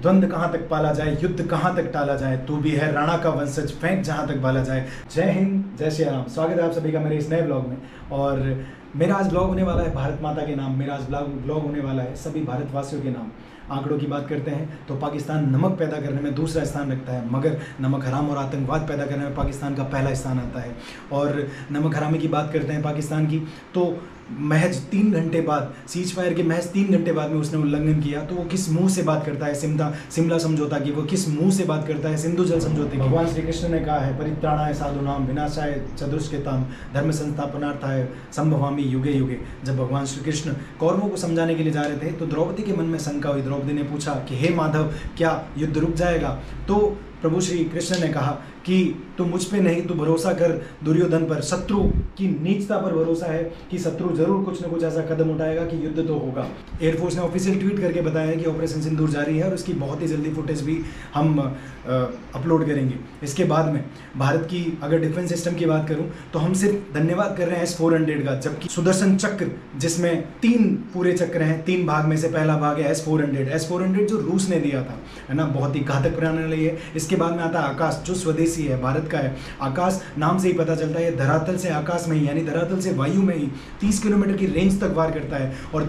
द्वंद्व कहाँ तक पाला जाए, युद्ध कहाँ तक टाला जाए, तू भी है राणा का वंशज, फेंक जहाँ तक बाला जाए। जय हिंद, जय श्री राम। स्वागत है आप सभी का मेरे इस नए ब्लॉग में। और मेरा आज ब्लॉग होने वाला है भारत माता के नाम। मेरा आज ब्लॉग होने वाला है सभी भारतवासियों के नाम। आंकड़ों की बात करते हैं तो पाकिस्तान नमक पैदा करने में दूसरा स्थान रखता है, मगर नमक हराम और आतंकवाद पैदा करने में पाकिस्तान का पहला स्थान आता है। और नमक हरामी की बात करते हैं पाकिस्तान की, तो महज 3 घंटे बाद, सीज फायर के महज 3 घंटे बाद में उसने उल्लंघन किया। तो वो किस मुंह से बात करता है शिमला समझौता की, वो किस मुंह से बात करता है सिंधु जल समझौते की। भगवान श्री कृष्ण ने कहा है, परित्राणाय साधूनाम विनाशाय चतुष्कृताम धर्म संस्थापनार्थाय संभवामि युगे युगे। जब भगवान श्री कृष्ण कौरवों को समझाने के लिए जा रहे थे तो द्रौपदी के मन में शंका हुई। द्रौपदी ने पूछा कि हे माधव, क्या युद्ध रुक जाएगा? तो प्रभु श्री कृष्ण ने कहा कि तू मुझ पे नहीं, तू भरोसा कर दुर्योधन पर। शत्रु की नीचता पर भरोसा है कि शत्रु जरूर कुछ न कुछ ऐसा कदम उठाएगा कि युद्ध तो होगा। एयरफोर्स ने ऑफिशियल ट्वीट करके बताया है कि ऑपरेशन सिंदूर जारी है और उसकी बहुत ही जल्दी फुटेज भी हम अपलोड करेंगे। इसके बाद में भारत की अगर डिफेंस सिस्टम की बात करूं तो हम सिर्फ धन्यवाद कर रहे हैं S-400 का, जबकि सुदर्शन चक्र जिसमें 3 पूरे चक्र हैं, 3 भाग में से पहला भाग है S-400 जो रूस ने दिया था, है ना, बहुत ही घातक प्रणाली है। इसके बाद में आता है आकाश जो स्वदेशी है, भारत का है। आकाश नाम से ही पता चलता है धरातल से आकाश में ही, यानी धरातल से वायु में ही 30 किलोमीटर की रेंज तक वार करता है। और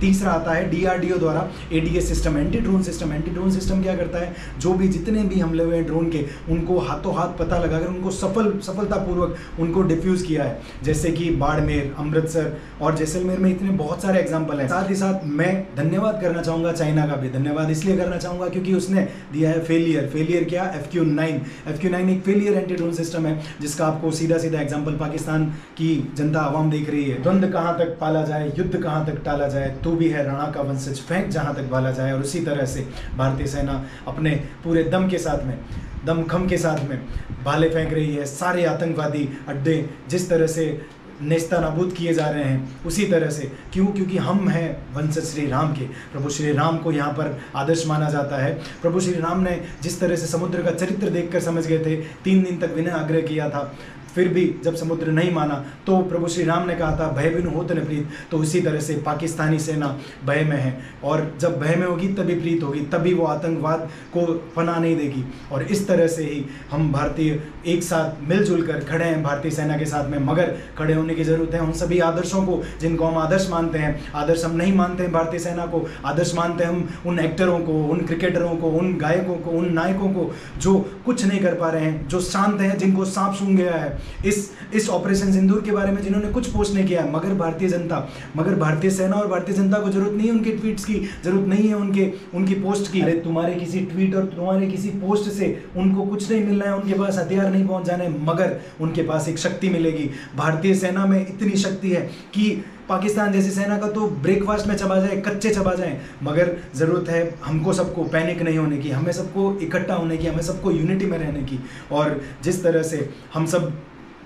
तीसरा आता है DRDO द्वारा ADS system, anti drone system. Anti drone system क्या करता है, जो भी जितने भी हमले हुए हैं ड्रोन के, उनको हाथों हाथ पता लगाकर उनको सफलतापूर्वक उनको डिफ्यूज किया है। जैसे कि बाड़मेर, अमृतसर और जैसलमेर में इतने बहुत सारे एग्जाम्पल हैं। साथ ही साथ मैं धन्यवाद करना चाहूँगा चाइना का भी। धन्यवाद इसलिए करना चाहूँगा क्योंकि उसने दिया है फेलियर क्या, FQ9 एक फेलियर एंटी ड्रोन सिस्टम है, जिसका आपको सीधा एग्जांपल पाकिस्तान की जनता आवाम देख रही है। द्वंद्व कहां तक पाला जाए, युद्ध कहां तक टाला जाए, तू भी है राणा का वंशज, फेंक जहां तक बाला जाए। और उसी तरह से भारतीय सेना अपने पूरे दमखम के साथ में भाले फेंक रही है। सारे आतंकवादी अड्डे जिस तरह से नेस्ता नाबूद किए जा रहे हैं, उसी तरह से। क्योंकि हम हैं वंशज श्री राम के। प्रभु श्री राम को यहाँ पर आदर्श माना जाता है। प्रभु श्री राम ने जिस तरह से समुद्र का चरित्र देखकर समझ गए थे, 3 दिन तक विनय आग्रह किया था, फिर भी जब समुद्र नहीं माना तो प्रभु श्री राम ने कहा था भय बिनु होत न प्रीत। तो उसी तरह से पाकिस्तानी सेना भय में है, और जब भय में होगी तभी प्रीत होगी, तभी वो आतंकवाद को पनाह नहीं देगी। और इस तरह से ही हम भारतीय एक साथ मिलजुल कर खड़े हैं भारतीय सेना के साथ में। मगर खड़े होने की ज़रूरत है उन सभी आदर्शों को जिनको हम आदर्श मानते हैं। आदर्श हम नहीं मानते हैं भारतीय सेना को, आदर्श मानते हैं हम उन एक्टरों को, उन क्रिकेटरों को, उन गायकों को, उन नायकों को जो कुछ नहीं कर पा रहे हैं, जो शांत हैं, जिनको सांप सूंघ गया है। इस ऑपरेशन सिंदूर के बारे में जिन्होंने कुछ पोस्ट नहीं किया है, मगर भारतीय सेना और भारतीय जनता को जरूरत नहीं है उनके ट्वीट्स की, जरूरत नहीं है उनकी पोस्ट की। अरे तुम्हारे किसी ट्वीट और तुम्हारे किसी पोस्ट से उनको कुछ नहीं मिलना है, उनके पास हथियार नहीं पहुंच जाने, मगर उनके पास एक शक्ति मिलेगी। भारतीय सेना में इतनी शक्ति है कि पाकिस्तान जैसी सेना का तो ब्रेकफास्ट में चबा जाए, कच्चे चबा जाए। मगर ज़रूरत है हमको सबको पैनिक नहीं होने की, हमें सबको इकट्ठा होने की, हमें सबको यूनिटी में रहने की। और जिस तरह से हम सब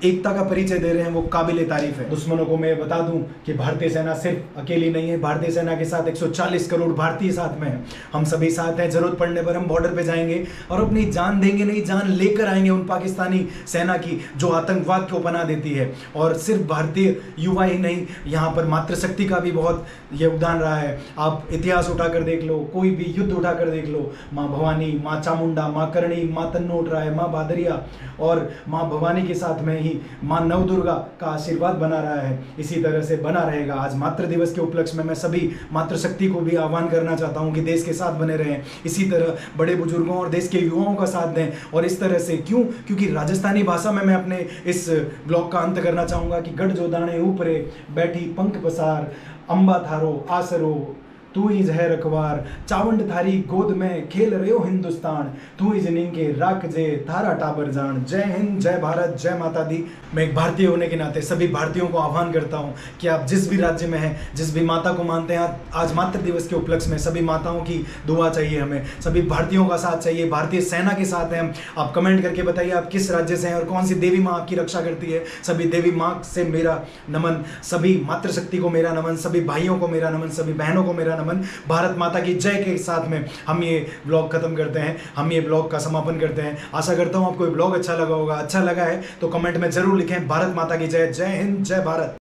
एकता का परिचय दे रहे हैं वो काबिले तारीफ है। दुश्मनों को मैं बता दूं कि भारतीय सेना सिर्फ अकेली नहीं है, भारतीय सेना के साथ 140 करोड़ भारतीय साथ में है। हम सभी साथ हैं, जरूरत पड़ने पर हम बॉर्डर पे जाएंगे और अपनी जान देंगे नहीं, जान लेकर आएंगे उन पाकिस्तानी सेना की जो आतंकवाद को पनाह देती है। और सिर्फ भारतीय युवा ही नहीं, यहाँ पर मातृशक्ति का भी बहुत योगदान रहा है। आप इतिहास उठाकर देख लो, कोई भी युद्ध उठाकर देख लो, माँ भवानी, माँ चामुंडा, माँ करणी, माँ तन्नोट राय, माँ भादरिया और माँ भवानी के साथ में ही मां नवदुर्गा का आशीर्वाद बना रहा है, इसी तरह से बना रहेगा। आज मातृ दिवस के उपलक्ष्य में मैं सभी मातृशक्ति को भी आह्वान करना चाहता हूं कि देश के साथ बने रहें, इसी तरह बड़े बुजुर्गों और देश के युवाओं का साथ दें। और इस तरह से क्योंकि राजस्थानी भाषा में मैं अपने इस ब्लॉग का अंत करना चाहूंगा कि गढ़ जो दाने ऊपरे बैठी पंख पसार, अंबा थारो आसरो तू ही जहर रखवार, चावंड थारी गोद में खेल रहे हो हिंदुस्तान, तू ही जनीन के राख जे थारा टाबर जान। जय हिंद, जय भारत, जय माता दी। मैं एक भारतीय होने के नाते सभी भारतीयों को आह्वान करता हूं कि आप जिस भी राज्य में हैं, जिस भी माता को मानते हैं, आज मातृ दिवस के उपलक्ष्य में सभी माताओं की दुआ चाहिए, हमें सभी भारतीयों का साथ चाहिए, भारतीय सेना के साथ हैं हम। आप कमेंट करके बताइए आप किस राज्य से हैं और कौन सी देवी माँ आपकी रक्षा करती है। सभी देवी माँ से मेरा नमन, सभी मातृशक्ति को मेरा नमन, सभी भाइयों को मेरा नमन, सभी बहनों को मेरा नमन। भारत माता की जय के साथ में हम ये ब्लॉग खत्म करते हैं, हम ये ब्लॉग का समापन करते हैं। आशा करता हूं आपको ये ब्लॉग अच्छा लगा होगा। अच्छा लगा है तो कमेंट में जरूर लिखें भारत माता की जय। जय हिंद, जय भारत।